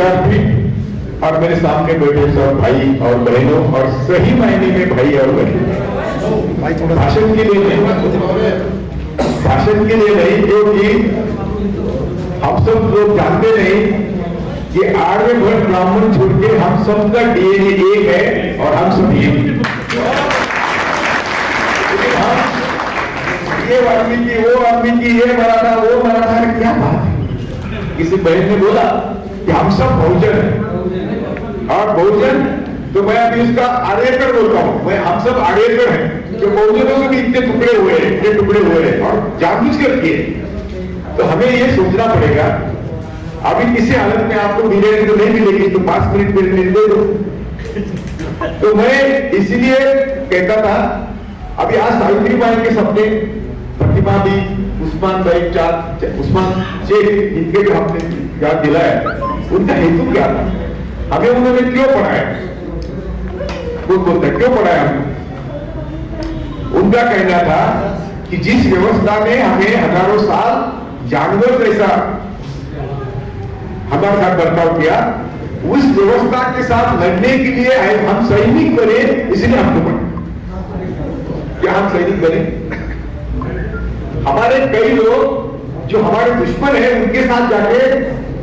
विद्यार्थी और मेरे सामने बैठे सब भाई और बहनों, और सही मायने में भाई और बहनों, भाषण के लिए नहीं, भाषण के लिए नहीं, क्योंकि हम सब लोग जानते नहीं कि आर्यभट्ट ब्राह्मण छोड़ के हम सबका डीएनए एक है और हम सब एक। ये आदमी की, वो आदमी की, ये मराठा, वो मराठा, क्या बात है? किसी बहन ने बोला कि हम सब बहुजन हैं, और बहुजन तो मैं अभी उसका आड़ेकर बोलता हूं, मैं हम सब आड़ेकर हैं, जो बहुजनों के भी इतने टुकड़े हुए हैं, इतने टुकड़े हुए हैं, और जानबूझ कर किए। तो हमें ये सोचना पड़ेगा, अभी किसी हालत में आपको मिलेगी तो नहीं मिलेगी, तो 5 मिनट मेरे लिए दे दो। तो मैं इसीलिए कहता था, अभी आज सावित्री बाई के सपने, प्रतिमा भी, उस्मान भाई चाँद, उस्मान शेख, इनके जो हमने याद दिलाया, उनका हेतु क्या था? हमें उन्होंने क्यों पढ़ाया? कौन बोलता है क्यों पढ़ाया हमें? उनका कहना था कि जिस व्यवस्था ने हमें हजारों साल जानवर जैसा हमारे साथ बर्ताव किया, उस व्यवस्था के साथ लड़ने के लिए हम सैनिक बने, इसलिए हमको बने। क्या हम सैनिक बने? हमारे कई लोग जो हमारे दुश्मन हैं, उनके साथ जाके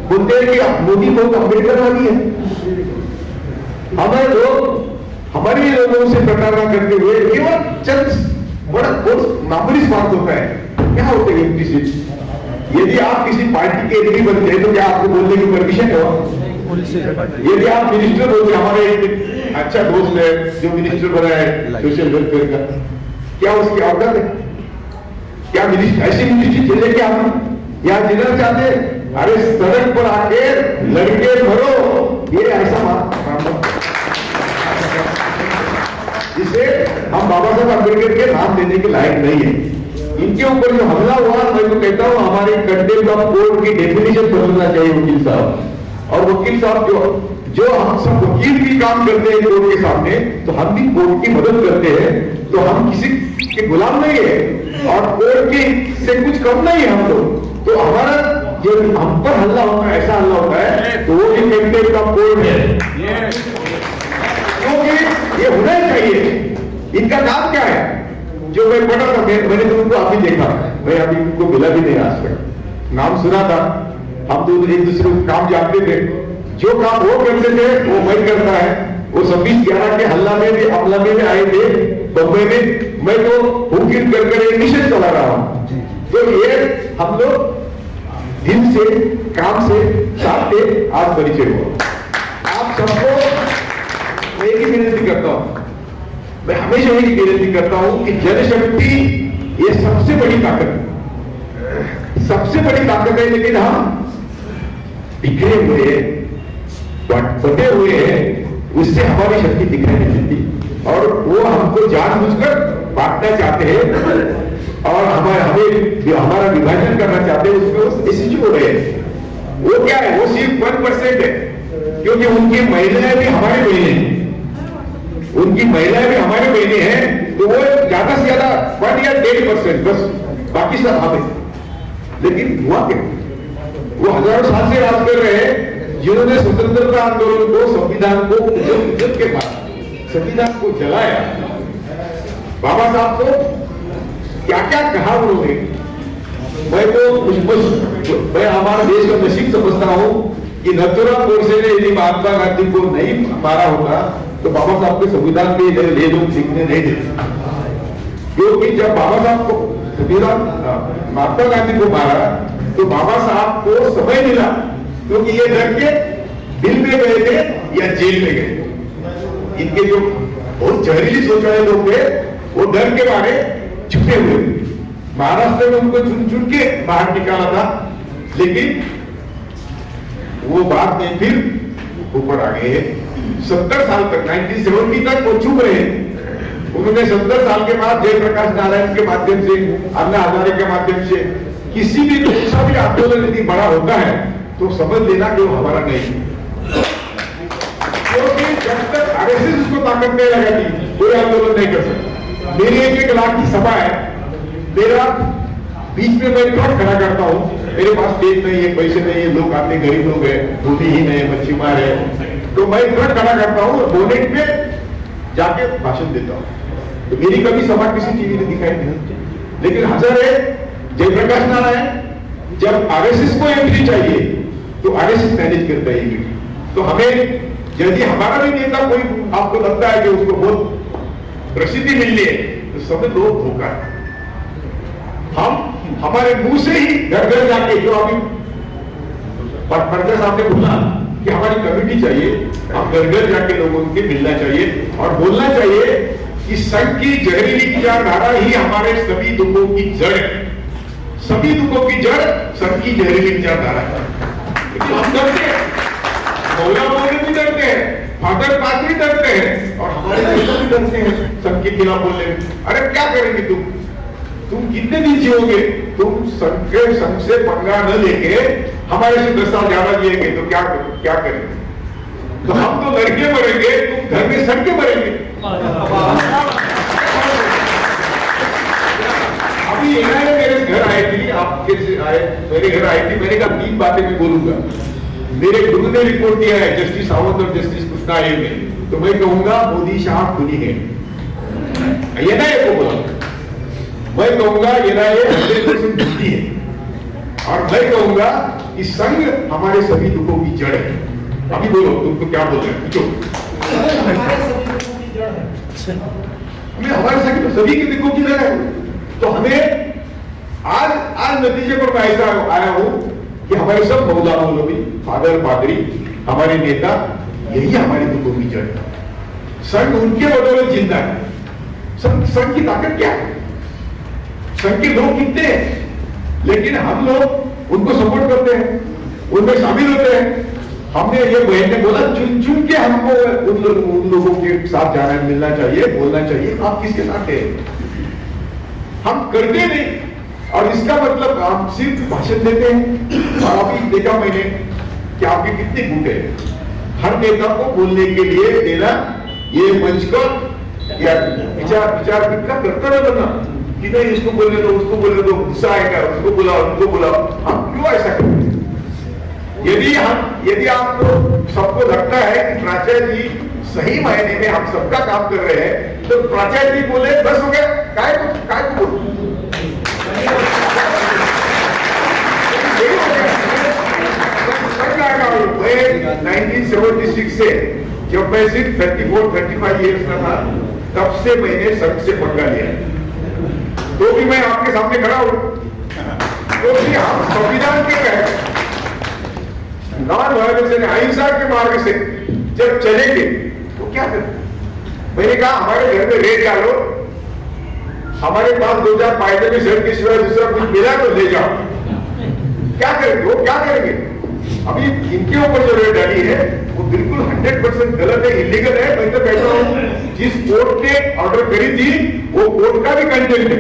बोलते हैं कि मोदी बहुत अम्बेडकरवादी है। हमारे लोग हमारे लोगों से प्रताड़ना करते हुए केवल चंद बड़ा मामूली स्वार्थ होता है। क्या होते हैं इम्प्लिसिट? यदि आप किसी पार्टी के एमपी बनते हैं तो क्या आपको बोलने की परमिशन है? यदि आप मिनिस्टर होते, हमारे एक अच्छा दोस्त है जो मिनिस्टर बना है सोशल वेलफेयर का, क्या उसकी औकात है? क्या मिनिस्टर ऐसी मिनिस्ट्री चले क्या हम यहाँ देना चाहते? अरे सड़क पर आके लड़के भरो, ये ऐसा बात जिसे हम बाबा साहब अम्बेडकर के नाम देने के लायक नहीं है। इनके ऊपर जो हमला हुआ, मैं तो कहता हूं हमारे कंटेम्प्ट ऑफ कोर्ट की डेफिनेशन बदलना चाहिए वकील साहब। और वकील साहब जो हम सब वकील भी काम करते हैं कोर्ट के सामने, तो हम भी कोर्ट की मदद करते हैं, तो हम किसी के गुलाम नहीं है और कोर्ट के से कुछ कम नहीं है हम लोग। तो हमारा जो हम पर हल्ला होता है, ऐसा हल्ला होता है, तो वो भी कंटेम्प्ट ऑफ कोर्ट है, क्योंकि ये होना ही चाहिए। इनका काम क्या है? जो मैं पढ़ा था, मैंने तो उनको अभी देखा, मैं अभी उनको मिला भी नहीं आज तक, नाम सुना था, हम तो एक दूसरे को काम जानते थे। जो काम वो करते थे वो मैं करता है। वो 26/11 के हल्ला में भी, हमला में भी आए थे बम्बई में, मैं तो हुकिन कर एक मिशन चला रहा हूं। तो ये हम लोग दिन से काम से साथ थे, आज परिचय हुआ। आप सबको एक ही विनती करता हूं, मैं हमेशा यही विनती करता हूं कि जनशक्ति ये सबसे बड़ी ताकत है, सबसे बड़ी ताकत है। लेकिन हम बिखरे हुए, बटे हुए हैं, उससे हमारी शक्ति दिखाई नहीं देती, और वो हमको जानबूझकर बांटना चाहते हैं और हमारा विभाजन करना चाहते हैं। उसमें इसी जो रहे वो क्या है? वो सिर्फ 1% है, क्योंकि उनकी महिलाएं भी हमारी बहनें हैं, उनकी महिलाएं भी हमारे बहनें हैं, तो वो ज्यादा से ज्यादा 1 या 1.5% बस, बाकी सब हमें। लेकिन हुआ क्या? वो हजारों साल से राज कर रहे हैं, जिन्होंने स्वतंत्रता आंदोलन को, संविधान को इज्जत के बाद संविधान को जलाया। बाबा साहब को क्या क्या कहा उन्होंने, मैं हमारा देश का नसीब समझता हूं कि नथुराम गोडसे ने यदि महात्मा गांधी को नहीं मारा होता तो बाबा साहब के संविधान में ले लोग लिखने नहीं देते। क्योंकि जब बाबा साहब को संविधान महात्मा गांधी को मारा तो बाबा साहब को समय मिला, क्योंकि ये डर के दिल में गए थे या जेल में गए। इनके जो बहुत जहरीली सोच वाले लोग थे, वो डर के मारे छुपे हुए। महाराष्ट्र में उनको चुन चुन के बाहर निकाला था, लेकिन वो बात में फिर ऊपर आ गए। 70 साल तक, 1970 तक वो चुप रहे। उन्होंने 70 साल के बाद जयप्रकाश नारायण के माध्यम से, अन्ना हजारे के माध्यम से, किसी भी दूसरा भी आंदोलन यदि बड़ा होता है तो समझ लेना कि वो हमारा नहीं, क्योंकि जब तक आरएसएस उसको ताकत नहीं लगाती कोई आंदोलन नहीं कर सकता। मेरी 1 लाख की सभा है, मेरा बीच में मैं ट्रक खड़ा करता हूं, मेरे पास स्टेज नहीं है, पैसे नहीं है, लोग आते गरीब लोग है, भूमिहीन है, मच्छीमार है, तो मैं इतना खड़ा करता हूँ और बोनेट पे जाके भाषण देता हूँ। तो मेरी कभी सभा किसी टीवी ने दिखाई नहीं। लेकिन हजारे जयप्रकाश नारायण जब आरएसएस को एंट्री चाहिए तो आरएसएस मैनेज करता है ये। तो हमें यदि हमारा भी नेता कोई आपको लगता है कि उसको बहुत प्रसिद्धि मिलनी है तो समझ लो धोखा है। हम हमारे मुंह से ही घर घर जाके, जो अभी पर्दा साहब ने बोला कि हमारी कमेटी चाहिए, हम घर घर जाके लोगों के मिलना चाहिए और बोलना चाहिए कि संघ की जहरीली विचारधारा ही हमारे सभी दुखों की जड़ है। सभी दुखों की जड़ संघ की जहरीली विचारधारा है। लेकिन हम डरते हैं, मौला बोलने भी डरते हैं, फादर पादरी डरते हैं और हमारे नेता भी डरते हैं संघ के खिलाफ बोलने में। अरे क्या करेंगे तुम कितने दिन जियोगे? तुम संघ से पंगा न लेके हमारे से 10 साल ज्यादा जिएंगे तो क्या करेंगे? तो हम तो लड़के मरेंगे, तुम घर में सड़ के मरेंगे। अभी एनआईए मेरे घर आई थी, आपके मेरे घर आई थी, मैंने कहा 3 बातें मैं बोलूंगा। मेरे गुरु ने रिपोर्ट दिया है जस्टिस सावंत और जस्टिस कृष्णा आयोग में, तो मैं कहूंगा मोदी शाह खुदी है। एनआईए को बोला, मैं कहूंगा एनआईए 100% झूठी है और मैं कहूंगा कि संघ हमारे सभी दुखों की जड़ है। अभी बोलो, तुमको क्या बोल रहे हैं? हमें हमारे सभी के दुखों की जड़ है। तो हमें आज नतीजे पर मैं ऐसा आया हूं कि हमारे सब मौला मौलवी, फादर पादरी, हमारे नेता, यही हमारी दुखों की जड़ है। संघ उनके बदौलत जिंदा है। संघ की ताकत क्या है? संघ के लोग कितने हैं, लेकिन हम लोग उनको सपोर्ट करते हैं, उनमें शामिल होते हैं। हमने ये बहन ने बोला चुन चुन के हमको उन लोगों के साथ जाना, मिलना चाहिए, बोलना चाहिए। आप किसके साथ हैं? हम करते नहीं और इसका मतलब आप सिर्फ भाषण देते हैं। और अभी देखा मैंने कि आपके कितने गुट है। हर नेता को बोलने के लिए देना, ये मंच को या विचार कितना करता रहता ना कि नहीं इसको बोलने दो, उसको बोलने दो, गुस्सा आएगा, उसको बुलाओ, उनको बुलाओ। हम क्यों ऐसा करते हैं? यदि आपको सबको लगता है कि प्राचार्य जी सही मायने में हम सबका काम कर रहे हैं तो प्राचार्य जी बोले बस हो गया, काय को बोलो। 1976 से जब मैं सिर्फ 34-35 ईयर्स का था, तब से मैंने संघ से पंगा लिया। तो भी मैं आपके सामने खड़ा हूं, तो भी हम संविधान के तहत नॉन वायलेंस यानी अहिंसा के मार्ग से जब चलेंगे तो क्या करें? मैंने कहा हमारे घर में रेड डालो, हमारे पास 2000 फायदे में शर्ट के सिवाय दूसरा कुछ मिला तो ले जाओ। क्या करेंगे? वो क्या करेंगे? अभी इनके ऊपर जो रेड डाली है वो बिल्कुल 100% गलत है, इलीगल है। मैं तो कहता हूं जिस कोर्ट ने ऑर्डर करी थी वो कोर्ट का भी कंटेंट है।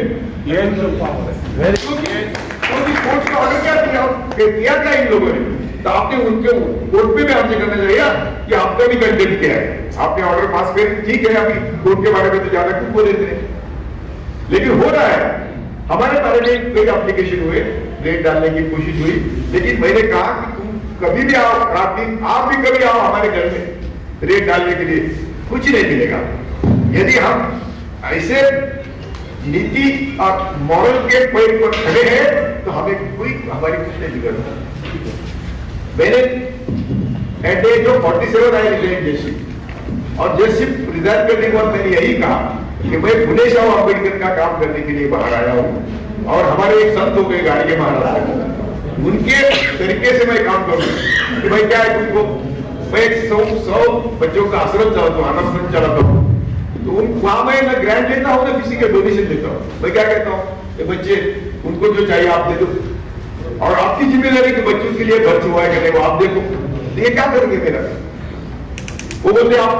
कोर्ट का ऑर्डर क्या क्या इन लोगों ने? तो आपने उनके कोर्ट पे भी आपसे करना चाहिए कि आपका भी कंटेंट क्या है। आपने ऑर्डर पास कर, ठीक है, अभी कोर्ट के बारे में तो ज्यादा क्यों बोले थे, लेकिन हो रहा है। हमारे बारे में कई एप्लीकेशन हुए, रेट डालने की कोशिश हुई, लेकिन मैंने कहा कि तुम कभी भी आओ, आप भी कभी आओ हमारे घर में रेट डालने के लिए, कुछ नहीं मिलेगा। यदि हम ऐसे नीति और मॉरल के पैर पर खड़े हैं तो हमें कोई हमारी कुछ नहीं बिगड़ता। मैंने at age of 47 I resign judgeship, और जयशिप रिजाइन करने के बाद मैंने यही कहा कि मैं फुले शाह अम्बेडकर का काम करने के लिए बाहर आया हूं। और हमारे एक संत हो गए गाड़ी के महाराज, उनके तरीके से मैं काम करूंगा कि भाई क्या है तुमको, मैं 100 बच्चों का आश्रम चलाता हूँ, आश्रम चलाता हूँ, तो वहां मैं ना ग्रांट लेता हूँ ना किसी के डोनेशन देता हूँ। मैं क्या कहता हूँ, बच्चे उनको जो चाहिए आप दे दो, और आपकी जिम्मेदारी कि बच्चों के लिए खर्च हुआ है कि नहीं वो आप देखो। ये क्या करेंगे मेरा? वो बोलते आप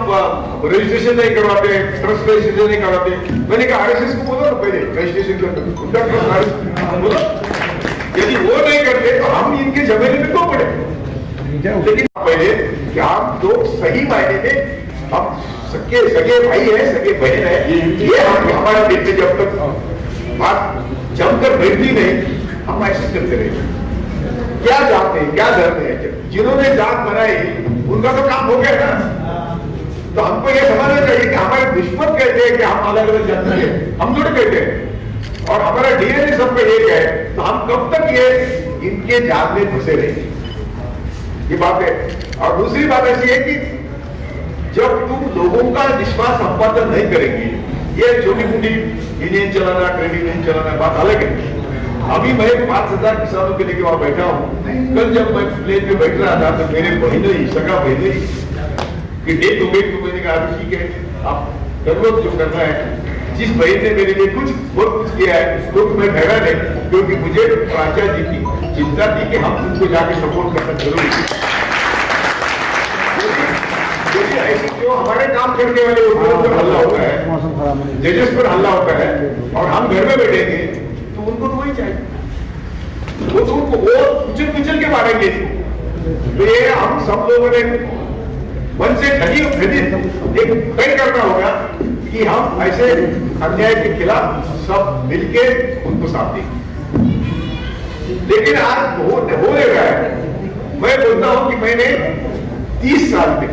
रजिस्ट्रेशन नहीं करवाते, ट्रस्ट रजिस्ट्रेशन नहीं करवाते। मैंने कहा आरएसएस को बोलो ना पहले रजिस्ट्रेशन बोलो। यदि वो नहीं करते तो हम इनके जमेले में क्यों पड़े? लेकिन पहले कि आप लोग सही मायने में हम सगे भाई है, सगे बहन है, ये हम हमारा देखते जब तक बात जमकर बैठती नहीं, हम ऐसे करते रहे। क्या जात है, क्या धर्म है? जिन्होंने जात बनाई उनका तो काम हो गया ना। तो हमको ये समझना चाहिए कि हमारे दुश्मन कहते हैं कि हम अलग अलग जाति हैं, हम थोड़े कहते हैं, और हमारा डीएनए सब पे एक है। तो हम कब तक ये इनके जात में फंसे रहेंगे? ये बात है। और दूसरी बात ऐसी है कि जब तुम लोगों का विश्वास संपादन नहीं करेंगे, ये छोटी मोटी यूनियन चलाना, क्रेडिट यूनियन चलाना बात अलग है। अभी मैं 5,000 किसानों के लेके वहां बैठा हूं। कल जब मैं प्लेन पे बैठ रहा था तो मेरे बहने ही, सगा बहने ही कि डेट हो गई, तो मैंने कहा ठीक है, आप कर लो जो करना है। जिस बहन ने मेरे लिए बहुत कुछ किया है तो मैं ठहरा नहीं, क्योंकि मुझे प्राचार्य जी की चिंता थी कि हम उनको जाके सपोर्ट करना जरूरी है। ऐसे जो हमारे काम करने वाले लोगों पर हल्ला होता है, जजेस पर हल्ला होता है, और हम घर में बैठेंगे तो उनको तो वही चाहिए, वो तो उनको वो कुचल के मारेंगे। तो ये हम सब लोगों ने मन से एक तय करना होगा कि हम ऐसे अन्याय के खिलाफ सब मिलके उनको साथ देंगे। लेकिन आज हो नहीं रहा है। मैं बोलता हूं कि मैंने 30 साल में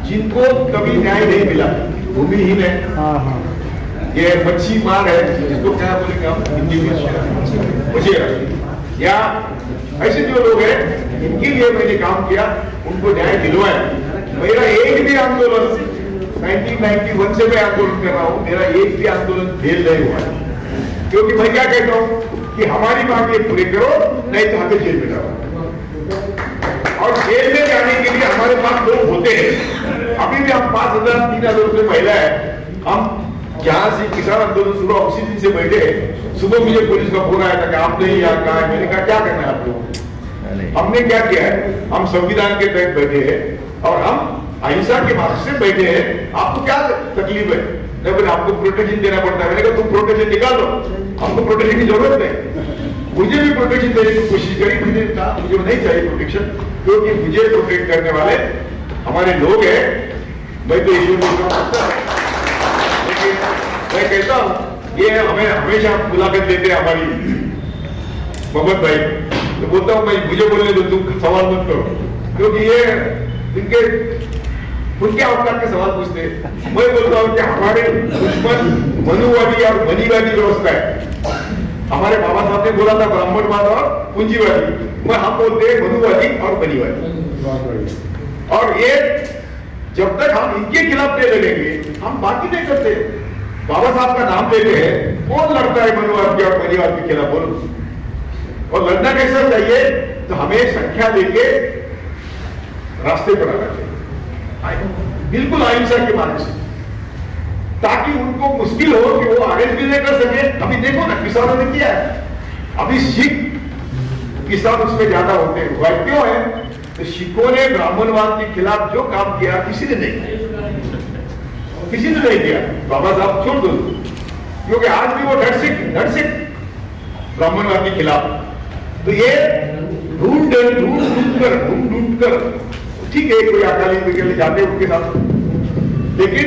जिनको कभी न्याय नहीं मिला, भूमिहीन है, ये मच्छी मार है, जिसको क्या बोलेंगे हम हिंदी में, मुझे या ऐसे जो लोग हैं इनके लिए मैंने काम किया, उनको न्याय दिलवाया। मेरा एक भी आंदोलन 1991 से मैं आंदोलन कर रहा हूं, मेरा एक भी आंदोलन फेल नहीं हुआ, क्योंकि मैं क्या कहता हूं कि हमारी मांगे पूरी करो, नहीं तो हमें जेल में जाओ। और जेल में जाने के लिए हमारे पास लोग होते हैं। अभी भी हम 5,000 3,000 रुपये महिला है, हम जहां से किसान आंदोलन शुरू उसी दिन से बैठे। सुबह मुझे पुलिस का फोन आया था कि आप नहीं यहाँ कहा है। मैंने कहा क्या करना है आपको? हमने क्या किया है, हम संविधान के तहत बैठे हैं और हम अहिंसा के मार्ग से बैठे हैं। आपको क्या तकलीफ है? नहीं बोले आपको प्रोटेक्शन देना पड़ता है। मैंने कहा तुम प्रोटेक्शन निकाल लो, हमको प्रोटेक्शन की जरूरत नहीं। मुझे भी प्रोटेक्शन देने की कोशिश करी, मुझे कहा मुझे नहीं चाहिए प्रोटेक्शन, क्योंकि मुझे प्रोटेक्ट करने वाले हमारे लोग हैं। मैं तो ईश्वर को समझता हूं, लेकिन मैं कहता हूं ये हमें हमेशा मुलाकात देते हैं हमारी मोहम्मद भाई, तो बोलता हूं मैं मुझे बोलने दो, तुम सवाल मत करो, क्योंकि ये इनके उनके अवतार के सवाल पूछते हैं। मैं बोलता हूं कि हमारे दुश्मन मनुवादी और मनीवादी व्यवस्था है। हमारे बाबा साहब ने बोला था ब्राह्मणवाद और पूंजीवादी, हम बोलते हैं मनुवादी और मनीवादी। और ये जब तक हम इनके खिलाफ नहीं लड़ेंगे, हम बाकी नहीं करते। बाबा साहब का नाम लेते हैं, कौन लड़ता है मनुवाद के और मनीवाद के खिलाफ? बोलो। और लड़ना कैसा चाहिए? तो हमें संख्या लेके रास्ते पर आना चाहिए, बिल्कुल अहिंसा के मार्ग से, ताकि उनको मुश्किल हो कि वो अरेस्ट भी नहीं कर सके। अभी देखो ना किसानों ने किया है, अभी सिख किसान उसमें ज्यादा होते हैं। वह क्यों है? तो सिखों ने ब्राह्मणवाद के खिलाफ जो काम किया किसी ने नहीं किया, किसी ने नहीं किया। बाबा साहब छोड़ दो, क्योंकि आज भी वो डट से ब्राह्मणवाद के खिलाफ। तो ये ढूंढ कर ठीक है, कोई अकाली के लिए जाते उनके साथ, लेकिन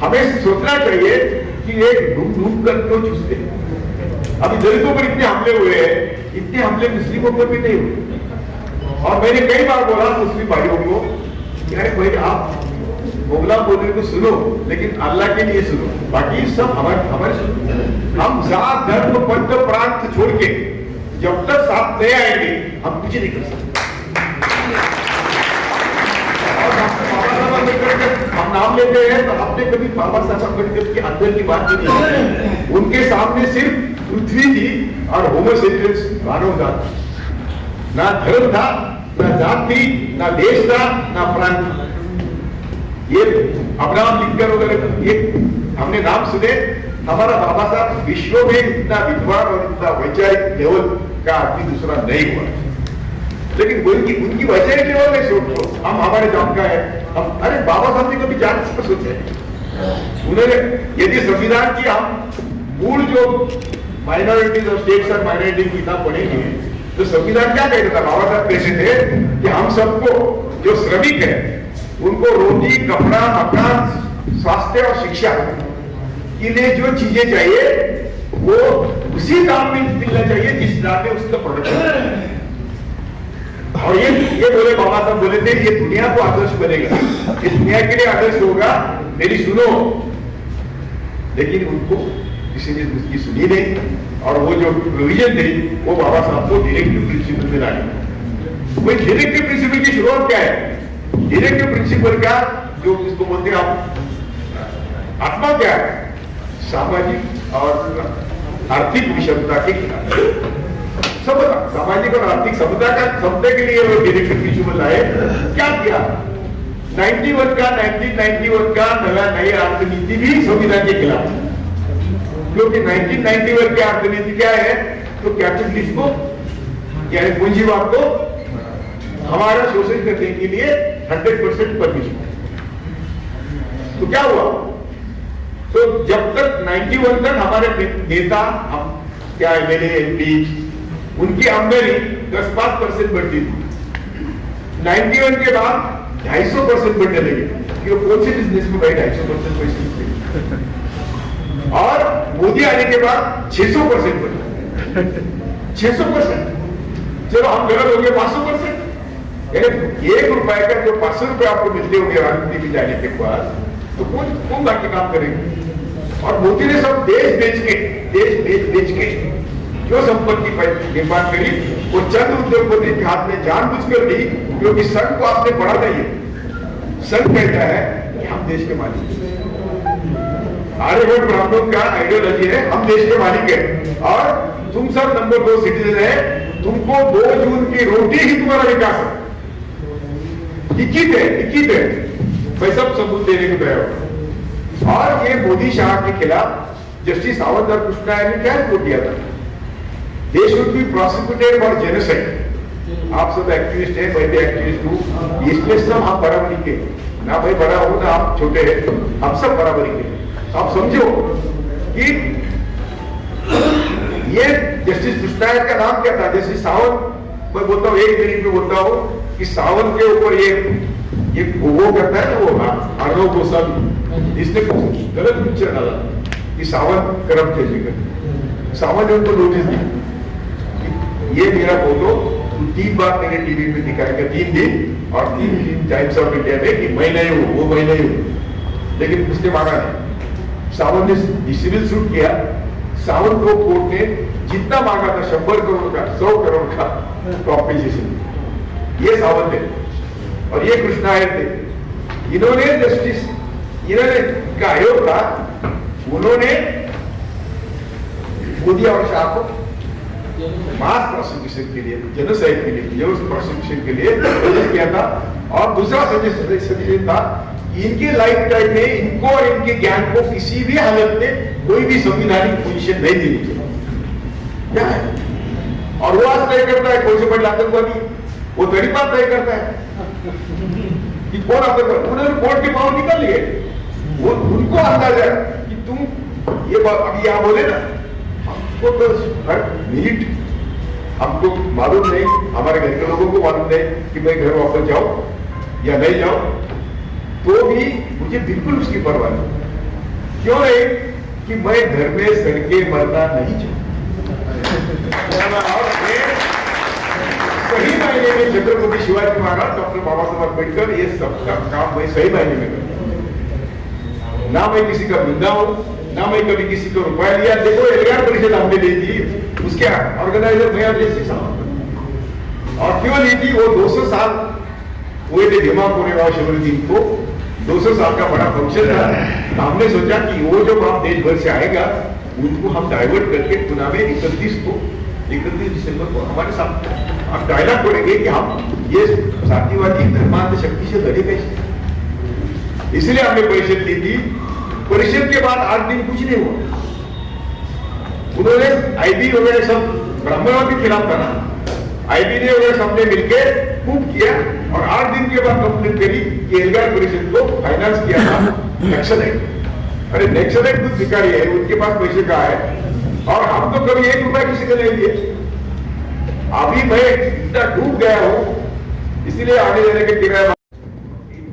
हमें सोचना चाहिए कि ये ढूंढ कर क्यों चूसते हैं। अभी दलितों पर इतने हमले हुए हैं, इतने हमले मुस्लिमों पर भी नहीं हुए। और मैंने कई बार बोला मुस्लिम भाइयों को, यार भाई आप मोगला बोलने को सुनो, लेकिन अल्लाह के लिए सुनो, बाकी सब हमारे सुनो। हम जात धर्म पंथ प्रांत छोड़ के जब तक साथ नहीं आएंगे हम कुछ नहीं कर सकते। हम नाम लेते हैं तो आपने कभी बाबा साहब अम्बेडकर के अंदर की बात नहीं की। उनके सामने सिर्फ पृथ्वी थी और होमोसेक्सुअल्स मानव जात, ना धर्म था, ना जात थी, ना देश था, ना प्रांत था। ये अब्राहम लिंकन वगैरह ये हमने नाम सुने। हमारा बाबा साहब विश्व में इतना विद्वान और इतना वैचारिक लेवल का आदमी दूसरा नहीं हुआ, लेकिन उनकी वैचारिक लेवल में सोचो, हम हमारे जान का है। हम अरे बाबा साहब ने कभी जान पर सोचे? उन्होंने यदि संविधान की हम मूल जो माइनॉरिटीज और स्टेट्स और माइनॉरिटी की किताब पढ़ेंगे तो संविधान क्या कहता था? बाबा साहब कहते थे कि हम सबको जो श्रमिक है उनको रोटी, कपड़ा, मकान, स्वास्थ्य और शिक्षा के लिए जो चीजें चाहिए वो उसी दाम में मिलना चाहिए जिस दाम में उसका प्रोडक्शन। और ये बोले बाबा साहब बोले थे ये दुनिया को आदर्श बनेगा, ये दुनिया के लिए आदर्श होगा, मेरी सुनो। लेकिन उनको किसी ने उसकी सुनी नहीं और वो जो प्रोविजन थी वो बाबा साहब को डायरेक्टिव प्रिंसिपल में लाए। वही डायरेक्टिव प्रिंसिपल की शुरुआत क्या है? डायरेक्टिव प्रिंसिपल का जो इसको बोलते हैं आप आत्मा क्या है? सामाजिक और आर्थिक विषमता के खिलाफ समता, सामाजिक और आर्थिक समता के लिए वो डायरेक्टिव प्रिंसिपल लाए। क्या किया? 1991 का नई अर्थनीति भी संविधान के खिलाफ, क्योंकि 1991 की अर्थनीति क्या है? तो कैपिटलिस्ट को यानी पूंजीवाद को हमारा शोषण करने के लिए 100% परमिशन। तो क्या हुआ? तो जब तक 91 तक हमारे नेता हम क्या एमएलए एमपी उनकी आमदनी 10-5% बढ़ती थी। 91 के बाद 250% बढ़ने लगी कि वो कौन से बिजनेस में भाई 250% पैसे और मोदी आने के बाद 600% बढ़ा 600%। चलो हम गलत हो गए 500%, यानी 1 रुपए का जो 500 रुपए आपको मिलते होंगे राजनीति में जाने के बाद, तो कौन बाकी काम करेंगे? और मोदी ने सब देश बेच के जो संपत्ति निर्माण करी वो चंद उद्योगपति के हाथ में जानबूझकर दी, क्योंकि संघ को आपने बढ़ा दिया। संघ कहता है कि हम देश के मालिक हैं। आर्यभट्ट ब्राह्मणों का आइडियोलॉजी है हम देश के मालिक हैं और तुम सब नंबर 2 सिटीजन है, तुमको 2 जून की रोटी ही तुम्हारा विकास है। लिखित है, मैं सब सबूत देने को तैयार हूं। और ये मोदी शाह के खिलाफ जस्टिस सावंत और कृष्णा ने क्या रिपोर्ट दिया था? They should be prosecuted for genocide. आप सब एक्टिविस्ट हैं, मैं भी एक्टिविस्ट हूं, इसमें सब हम बराबरी के ना, भाई बड़ा हो ना आप छोटे हैं, हम सब बराबरी के। आप समझो कि ये जस्टिस कृष्णा का नाम क्या था? जस्टिस सावंत, मैं बोलता हूँ 1 मिनट में बोलता हूँ कि सावंत के ऊपर ये वो करता है ना, वो अर्णव गोस्वामी, इसने गलत पिक्चर डाला कि सावंत करप्ट है। सावंत ने उनको नोटिस दी, ये मेरा फोटो 3 बार मेरे टीवी में दिखाएगा, 3 दिन और 3 टाइम्स ऑफ इंडिया में कि मैं नहीं हूं, वो मैं नहीं हूं। लेकिन उसने मांगा नहीं। सावंत ने सिविल सूट किया। सावंत को कोर्ट ने जितना मांगा था 100 करोड़ का, 100 करोड़ का कॉम्पेंसेशन, ये सावंत है और ये कृष्णा थे। इन्होंने का आयोग था, उन्होंने मोदी और शाह को मास प्रोसिक्यूशन के लिए, जेनोसाइड के लिए, प्रोसिक्यूशन के लिए सजेस्ट किया था। और दूसरा सजेशन था इनके लाइफ टाइम में इनको और इनके ज्ञान को किसी भी हालत में कोई भी संविधानिक पोजीशन नहीं देनी चाहिए। क्या है? और वो आज तय करता है कौन से बड़े आतंकवादी, वो तरीका तय करता है कि कौन आतंकवादी। उन्होंने कोर्ट के पावर निकाल लिए, वो उनको अंदाजा है कि तुम ये अभी यहां बोले ना, हमको तो हर मिनट हमको मालूम नहीं, हमारे घर के लोगों को मालूम नहीं कि मैं घर वापस जाऊं या नहीं जाऊं, तो भी मुझे बिल्कुल उसकी परवाह नहीं। क्यों नहीं? कि मैं घर में सड़ के मरना नहीं चाहता। और सही मायने में छत्रपति शिवाजी महाराज, डॉक्टर बाबा साहब अम्बेडकर, ये सबका काम मैं सही मायने में करता। ना मैं किसी का वृंदा हूं, ना मैं कभी किसी को रुपया लिया। देखो एलिगार परिषद हमने ली थी, उसके ऑर्गेनाइजर मैं और जैसे साहब। और क्यों ली थी? वो 200 साल हुए थे भीमा कोरेगांव शिविर को, 200 साल का बड़ा फंक्शन था। हमने सोचा कि वो जो बाप देश भर से आएगा उनको हम डाइवर्ट करके पुणे में 31 दिसंबर को हमारे साथ हम डायलॉग करेंगे कि हम ये साथीवादी धर्मांध शक्ति से लड़े कैसे। इसलिए हमने परिषद ली थी। परिषद के बाद 8 दिन कुछ नहीं हुआ। उन्होंने आईबी वगैरह सब ब्राह्मणों के खिलाफ था ना, आईबी ने वगैरह सबने मिलकर खूब किया और 8 दिन के बाद कंप्लीट करी कि एल्गार परिषद को फाइनेंस किया था नक्सलाइट। अरे नक्सलाइट कुछ भिखारी है, उनके पास पैसे कहा है और हम तो कभी 1 रुपया किसी को नहीं दिए। अभी मैं इतना डूब गया हूं, इसीलिए आने जाने के किराया।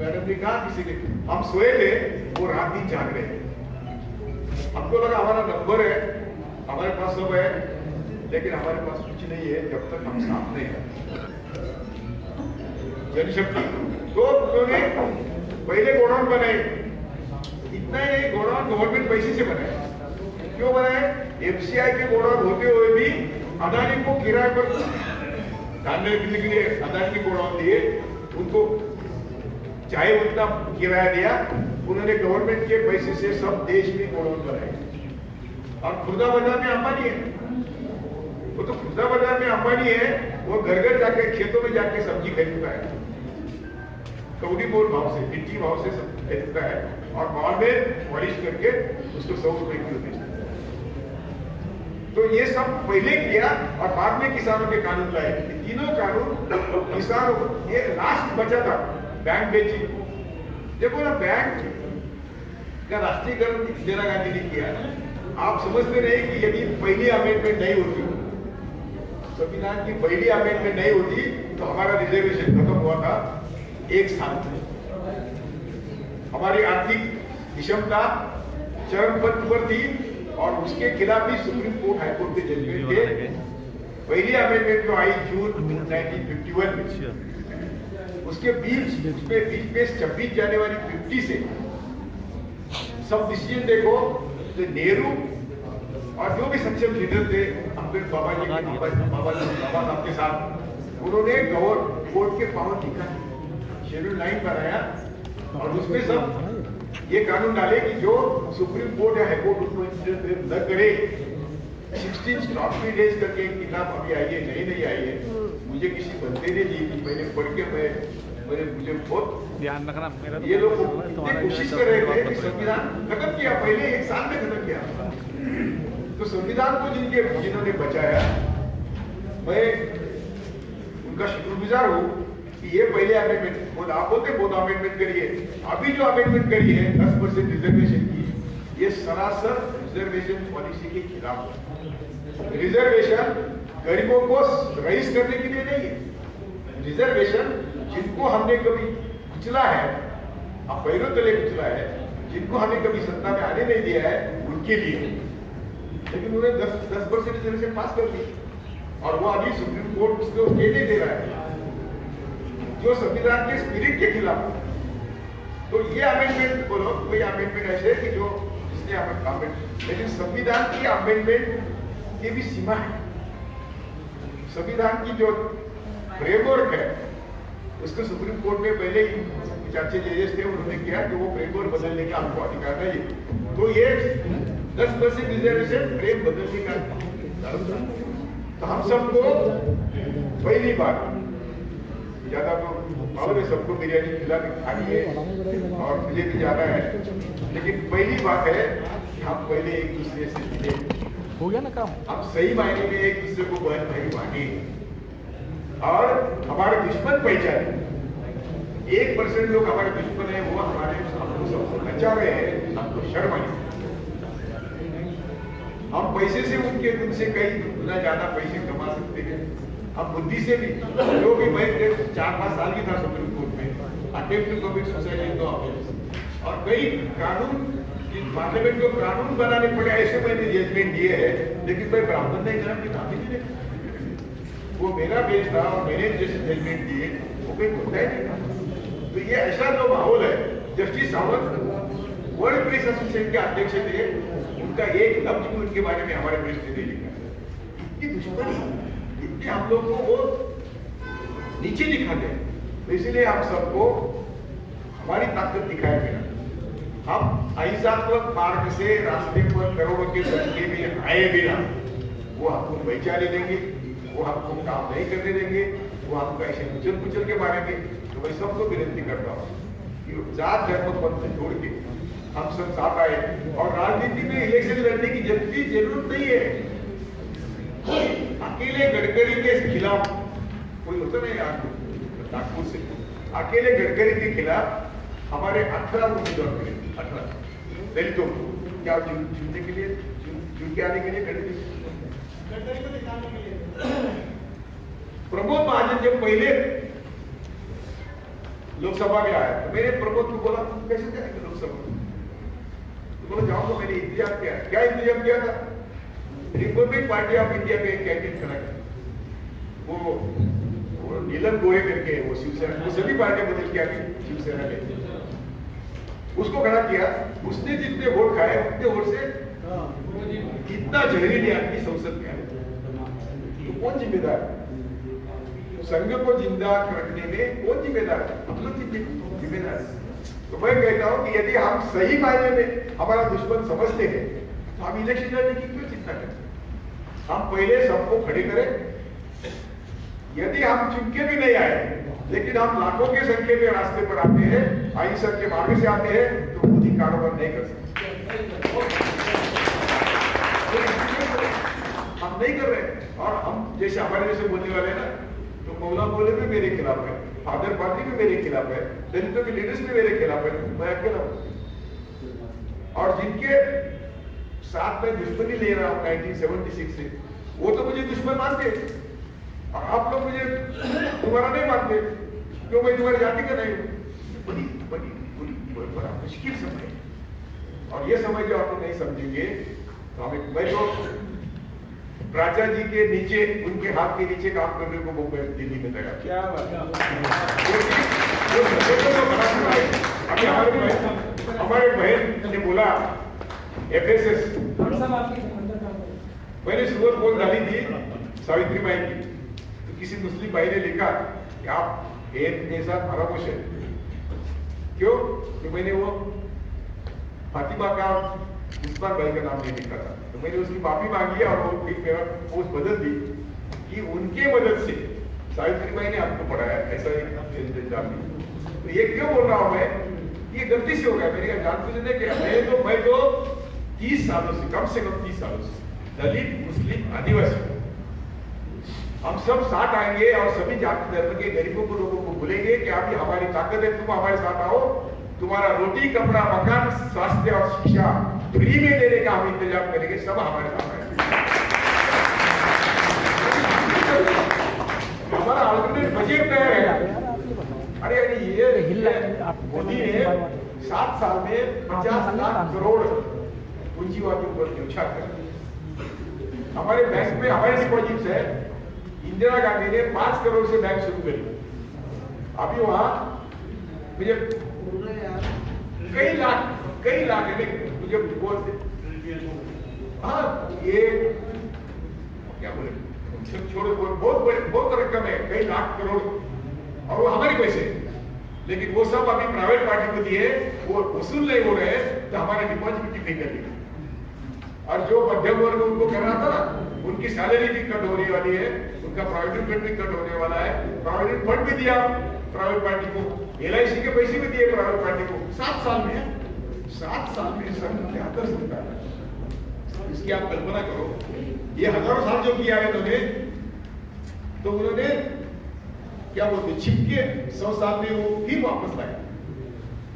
मैडम ने कहा किसी ने, हम सोए थे, वो रात दिन जाग रहे थे। हमको लगा हमारा नंबर है, हमारे पास सब है, लेकिन हमारे पास कुछ नहीं है जब तक हम साफ नहीं हैं। जनशक्ति, तो उन्होंने पहले गोडाउन बनाए, इतना ही नहीं, गोडाउन गवर्नमेंट पैसे से बनाए। क्यों बनाए? एफसीआई के गोडाउन होते हुए भी अदानी को किराए पर धान्य के लिए अदानी के गोडाउन दिए, उनको चाहे उतना किराया दिया, उन्होंने गवर्नमेंट के पैसे से सब देश में गोडाउन बनाए। और खुर्दा बाजार में अंबानी है, वो तो खुर्दा बाजार में अंबानी है, वो घर घर जाके खेतों में जाके सब्जी खरीदता है, कौड़ी मोल भाव से, मिट्टी भाव से सब्जी खरीदता है और मॉल में पॉलिश करके उसको 100 रुपए किलो बेचता है। तो ये सब पहले किया और बाद में किसानों के कानून लाए। तीनों कानून किसानों को, ये लास्ट बचा था बैंक बेची। देखो ना, बैंक का राष्ट्रीयकरण इंदिरा गांधी ने किया। आप समझते नहीं कि यदि पहली अमेंडमेंट नहीं होती, संविधान की पहली अमेंडमेंट नहीं होती, तो हमारा रिजर्वेशन खत्म हुआ था 1 साल में। हमारी आर्थिक विषमता चरम पथ पर थी और उसके खिलाफ भी सुप्रीम कोर्ट, हाईकोर्ट के जजमेंट थे। पहली अमेंडमेंट जो आई जून 1951 में, उसके बीच में 26 जनवरी 50 से सब डिसीजन देखो, तो नेहरू और जो भी सक्षम लीडर थे, अम्बेडकर बाबा साहब के साथ, उन्होंने कोर्ट के पावर दिखा, शेड्यूल 9 बनाया और उसमें सब ये कानून डाले कि जो सुप्रीम कोर्ट या हाईकोर्ट उसको न करे। 16 स्टॉप पी डेज करके एक किताब अभी आई है, नहीं आई है, मुझे किसी बंदे ने दी थी, मैंने पढ़ के मुझे बहुत ध्यान रखना। मेरा ये लोग कोशिश कर रहे थे कि संविधान खत्म किया, पहले 1 साल में खत्म किया। तो संविधान को जिन्होंने बचाया, मैं उनका शुक्रगुजार हूँ कि ये पहले अमेंडमेंट, आप बोलते बहुत अमेंडमेंट करिए, अभी जो अमेंडमेंट करी है 10% रिजर्वेशन की, ये सरासर रिजर्वेशन पॉलिसी के खिलाफ है। रिजर्वेशन गरीबों को रईस करने के लिए नहीं है। रिजर्वेशन जिनको हमने कभी कुचला है, अब पैरों तले कुचला है, जिनको हमने कभी सत्ता में आने नहीं दिया है, उनके लिए। लेकिन उन्हें 10% रिजर्वेशन पास कर दी और वो अभी सुप्रीम कोर्ट उसको स्टे नहीं दे रहा है, जो संविधान के स्पिरिट के खिलाफ। तो ये अमेंडमेंट बोलो, कोई अमेंडमेंट ऐसे कि जो जिसने अमेंडमेंट, लेकिन संविधान की अमेंडमेंट की भी सीमा है। संविधान की जो फ्रेमवर्क है, उसको सुप्रीम कोर्ट में पहले ही अच्छे जजेस थे, उन्होंने किया कि वो फ्रेमवर्क बदलने का हमको अधिकार नहीं है। तो ये 10% रिजर्वेशन फ्रेम बदलने का, तो हम सबको पहली बार, ज्यादा तो मालूम है सबको बिरयानी खिला के खानी है और मुझे भी जाना है, लेकिन पहली बात है कि हम पहले एक दूसरे से मिले, हो गया ना काम। हम सही मायने में एक दूसरे को बहन भाई माने और हमारे दुश्मन पहचाने। 1% लोग हमारे दुश्मन है, वो हमारे हमको सबको बचा रहे हैं, हमको शर्म आई। हम पैसे से उनसे कई गुना ज्यादा पैसे कमा सकते हैं, हम बुद्धि से भी। जो भी मैं 4-5 साल की था सुप्रीम कोर्ट में, अटेम्प्ट टू कमिट सुसाइड तो और कई कानून, पार्लियामेंट को कानून बनाने पड़े, ऐसे मैंने जजमेंट दिए हैं। लेकिन मैं ब्राह्मण नहीं था कि काफी नहीं, वो मेरा बेस था और मैंने जैसे जजमेंट दिए वो कोई होता ही नहीं था। तो ये ऐसा जो माहौल है, justice Sawant world press association के अध्यक्ष थे, उनका एक लफ्ज भी उनके बारे में हमारे प्रेस ने नहीं लिखा। इतनी दुश्मनी, इतने हम लोग को वो नीचे दिखाते हैं। तो इसलिए हम सबको हमारी ताकत दिखाए बिना, हम अहिंसात्मक मार्ग से रास्ते पर करोड़ों के संख्या में आए बिना, वो हमको पहचाने देंगे, वो हमको काम नहीं करने देंगे, वो हमको ऐसे कुचल के बारे में। तो मैं सबको विनती करता हूँ कि जात धर्म पंथ छोड़ के हम सब साथ आए और राजनीति में इलेक्शन लड़ने की जल्दी जरूरत नहीं है। अकेले गडकरी के खिलाफ कोई होता नहीं यार, नागपुर से अकेले गडकरी के खिलाफ हमारे 18 उम्मीदवार मिले, 18 दलितों को क्या चुनने के लिए, चुन के आने के लिए गडकरी को निकालने के लिए। प्रमोद महाजन जब पहले लोकसभा में आया तो मैंने प्रमोद को बोला तुम कैसे जाएंगे लोकसभा में, तो बोला जाओ। तो मैंने इंतजाम किया। क्या इंतजाम किया था? रिपब्लिक पार्टी ऑफ इंडिया में एक कैंडिडेट खड़ा किया, वो वो नीलम गोरे करके वो शिवसेना, वो सभी पार्टियां बदल के आगे शिवसेना ले उसको खड़ा किया। उसने जितने वोट खाए उतने वोट से कितना जहरीली आदमी संसद में आए, तो कौन जिम्मेदार? संघ को जिंदा रखने में कौन जिम्मेदार है? हम लोग जिम्मेदार है। तो मैं कहता हूं कि यदि हम सही मायने में हमारा दुश्मन समझते हैं तो हम इलेक्शन लड़ने की क्यों चिंता करें? हम पहले सबको खड़े करें। यदि हम चुनके भी नहीं आए लेकिन हम लाखों की संख्या में रास्ते पर आते हैं, अहिंसा के मार्ग से आते हैं, तो मोदी कारोबार नहीं कर सकते। हम नहीं कर रहे। और हम जैसे हमारे जैसे बोलने वाले हैं ना, तो मौला बोले भी मेरे खिलाफ है, फादर पार्टी भी मेरे खिलाफ है, दलितों के लीडर्स भी मेरे खिलाफ है, मैं अकेला हूं। और जिनके साथ में दुश्मनी ले रहा हूं 1976 से, वो तो मुझे दुश्मन मानते, और आप लोग मुझे तुम्हारा नहीं मानते, क्यों? मैं तुम्हारी जाति का नहीं हूं। बड़ी बड़ी बड़ा मुश्किल समय है। और ये समय जो आप लोग नहीं समझेंगे तो मैं तो राजा जी के नीचे, उनके हाथ के नीचे काम करने को वो दिल्ली में तैयार। क्या बात है। अभी हमारे बहन ने बोला FSS, मैंने सुबह बोल डाली थी सावित्री बाई की, तो किसी मुस्लिम भाई ने लिखा कि आप मेरे साथ फरामोश है। क्यों? तो मैंने वो फातिमा का उस्मान भाई का नाम नहीं लिखा था, तो मैंने उसकी माफी मांगी और वो मेरा पोस्ट बदल दी कि उनके मदद से सावित्री बाई ने आपको पढ़ाया, ऐसा एक इल्जाम दी। तो ये क्यों बोल रहा हूं मैं? ये गलती से हो गया। मैंने कहा जान बुझ नहीं किया। मैं तो 30 सालों से, कम 30 सालों से दलित, मुस्लिम, आदिवासी हम सब साथ आएंगे और सभी जाति धर्म के गरीबों को, लोगों को बोलेंगे कि अभी हमारी ताकत है, तुम हमारे साथ आओ, तुम्हारा रोटी, कपड़ा, मकान, स्वास्थ्य और शिक्षा फ्री में देने का हम इंतजाम करेंगे, सब हमारे साथ आएंगे। हमारा अल्टरनेट बजट तैयार है। अरे ये मोदी ने 7 साल में 50 लाख करोड़ पूंजीवादियों पर न्यौछावर कर। हमारे बैंक में हमारे डिपॉजिट्स है। इंदिरा गांधी ने 5 करोड़ से बैंक शुरू करी। अभी वहां मुझे कई लाख है, मुझे हाँ ये क्या बोले, छोड़ो, बहुत रकम है, कई लाख करोड़, और वो हमारे पैसे, लेकिन वो सब अभी प्राइवेट पार्टी को दिए, वो वसूल नहीं हो रहे, तो हमारे डिपॉजिट भी नहीं कर दी। और जो मध्यम वर्ग उनको कर रहा था ना, उनकी सैलरी भी कट होने वाली है, उनका प्रोविडेंट फंड भी कट होने वाला है। प्रोविडेंट फंड भी दिया प्राइवेट पार्टी को, LIC के पैसे भी दिए प्राइवेट पार्टी को। 7 साल में सब क्या कर सकता है? इसकी आप कल्पना करो। ये हजारों साल जो किया है इन्होंने, तो उन्होंने क्या बोलते, छिपके 100 साल में वो फिर वापस लाए,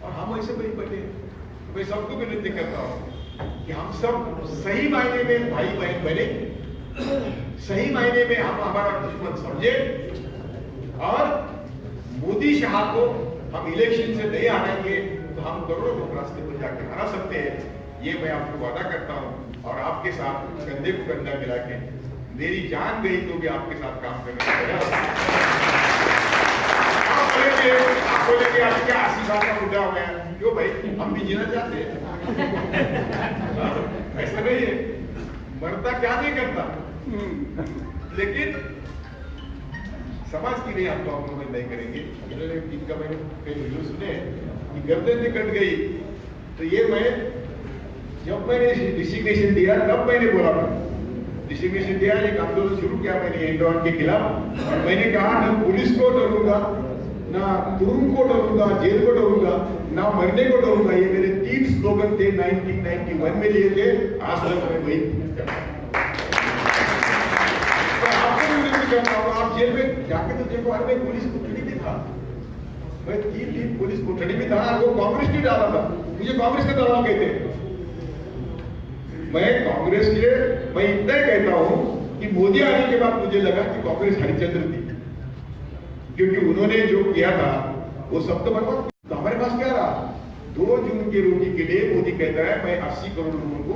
और हम ऐसे नहीं बने। मैं सबको विनती करता हूँ कि हम सब सही मायने में भाई बहन बने, सही मायने में हम हमारा दुश्मन समझे, और मोदी शाह को हम इलेक्शन से नहीं हटाएंगे तो हम करोड़ों लोग रास्ते पर जाके हरा सकते हैं। ये मैं आपको वादा करता हूं, और आपके साथ कंधे को कंधा मिला के, मेरी जान गई तो भी आपके साथ काम करने का आपको लेके आज क्या 80 साल का मुद्दा हो गया? क्यों भाई, हम भी जीना चाहते हैं। ऐसा नहीं है, मरता क्या नहीं करता, लेकिन समाज की नहीं हम कॉम्प्रोमाइज नहीं करेंगे। इनका मैंने कई वीडियो सुने कि गर्दन भी कट गई, तो ये मैं जब मैंने डिसिग्नेशन दिया तब मैंने बोला था, डिसिग्नेशन दिया, एक आंदोलन शुरू किया मैंने एंड्रॉन के खिलाफ, और मैंने कहा न पुलिस को डरूंगा, ना तुरुंग को डरूंगा, जेल को डरूंगा, ना मरने को डरूंगा। ये मेरे 3 स्लोगन थे 1991 में लिए थे, आज तक मैं वही करता हूँ। आप जेल में जाके तो देखो, अरे मैं पुलिस कोठड़ी में था, मैं 3 दिन पुलिस कोठड़ी में था, वो कांग्रेस ने डाला था, मुझे कांग्रेस के दलाल कहते। मैं कांग्रेस के, मैं इतना ही कहता हूँ कि मोदी आने के बाद मुझे लगा कि कांग्रेस हरिश्चंद्र थी, क्योंकि उन्होंने जो किया था वो सब तो बर्बाद। तो हमारे पास क्या रहा? 2 जून की रोटी के लिए मोदी कहता है मैं 80 करोड़ लोगों को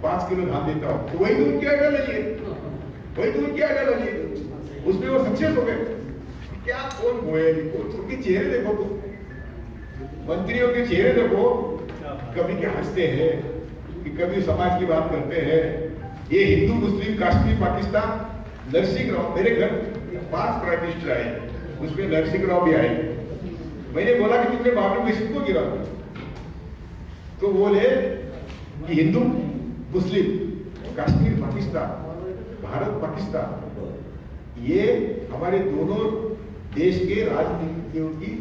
5 किलो धान देता हूँ, तो वही दूध क्या डाल लीजिए, उसमें वो सक्सेस हो गए। क्या कौन गोयल उनके चेहरे देखो तो, मंत्रियों के चेहरे देखो, कभी के हंसते हैं कि कभी समाज की बात करते हैं। ये हिंदू मुस्लिम कश्मीर पाकिस्तान, नरसिंह राव, मेरे घर 5 प्राइम मिनिस्टर आए, उसमें नरसिंह राव भी आए। मैंने बोला कि तुमने बाबरी मस्जिद को गिरा, तो बोले कि हिंदू मुस्लिम कश्मीर पाकिस्तान, भारत पाकिस्तान, ये हमारे दोनों देश के राजनीतियों की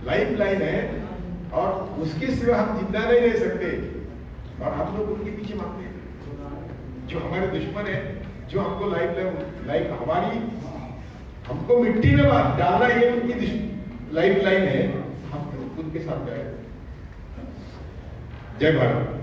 लाइफ लाइन है, और उसके सिवा हम जिंदा नहीं रह सकते। और हम लोग उनके पीछे भागते हैं, जो हमारे दुश्मन है, जो हमको लाइफ हमारी, हमको मिट्टी में डालना, ये उनकी लाइफ लाइन है, हम उनके साथ जाए। जय भारत।